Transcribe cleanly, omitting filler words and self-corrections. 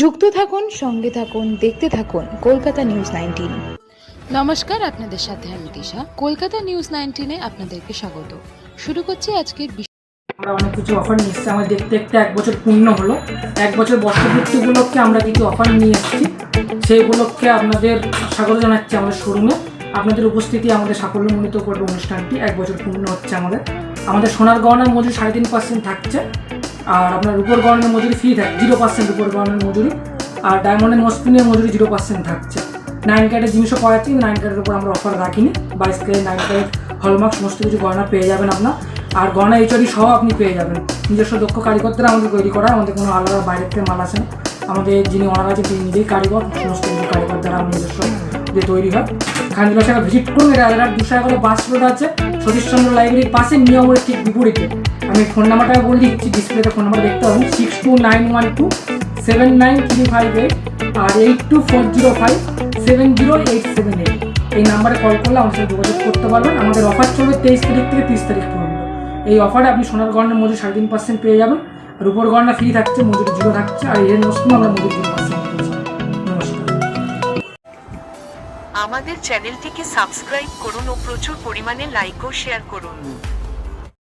যুক্ত থাকুন, সঙ্গে থাকুন, দেখতে থাকুন কলকাতা নিউজ 19। নমস্কার, আপনাদের সাথে আমি দিশা। কলকাতা নিউজ 19-এ আপনাদেরকে স্বাগত। শুরু করছি আজকের আমরা অনেক কিছু অফার নিয়ে এসেছি। আমার দেখতে দেখতে 1 বছর পূর্ণ হলো। 1 বছর বর্ষপূর্তি উপলক্ষে আমরা কিছু অফার নিয়ে এসেছি। সেই উপলক্ষে আপনাদের স্বাগত জানাচ্ছি আমাদের শোরুমে। আপনাদের উপস্থিতি আমাদের সাফল্যমণ্ডিত করবে অনুষ্ঠানটি। 1 বছর পূর্ণ হচ্ছে আমাদের সোনার গহনার মজুরি 3.5% থাকছে, আর আপনার রূপোর গহনার মজুরি ফ্রি থাকছে 0% রূপোর গহনার মজুরি, আর ডায়মন্ডের মসপিনের মজুরি 0% থাকছে। 9 ক্যারেটের জিনিসও পাওয়া যাচ্ছে, 9 ক্যারেটের উপর আমরা অফার রাখিনি। 22 ক্যারেট, 9 ক্যারেট হলমার্ক সমস্ত কিছু গহনা পেয়ে যাবেন আপনার। আর গহনা এইচডি সহ আপনি পেয়ে যাবেন। নিজস্ব দক্ষ কারিগর দ্বারা আমাদের তৈরি করা, আমাদের কোনো আলাদা বাইরের থেকে মাল আসে না। আমাদের যিনি ওনার আছে তিনি নিজেই কারিগর, সমস্ত কিছু কারিগর দ্বারা নিজস্ব যে তৈরি হয়। খানজুলা শাখা ভিজিট করুন। এটা রাজারহাট 211 বাস রোড আছে, সতীশচন্দ্র লাইব্রেরির পাশে, নিয়মের ঠিক বিপরীতে। আমি ফোন নাম্বারটা বলে দিচ্ছি, ডিসপ্লেতে ফোন নাম্বার দেখতে পাবেন 6291279358 আর 8240570878। এই নাম্বারে কল করলে আমার সাথে যোগাযোগ করতে পারবেন। আমাদের অফার চলবে 23 তারিখ থেকে 30 তারিখ পর্যন্ত। এই অফারে আপনি সোনার গহনার মজুরি 3.5% পেয়ে যাবেন, আর রূপোর গহনা ফ্রি থাকছে, মজুরি 0 থাকছে, আর এর মসলিন আমরা মজুরি 0% পেয়েছি। নমস্কার। আমাদের চ্যানেলটিকে সাবস্ক্রাইব করুন ও প্রচুর পরিমাণে লাইক ও শেয়ার করুন।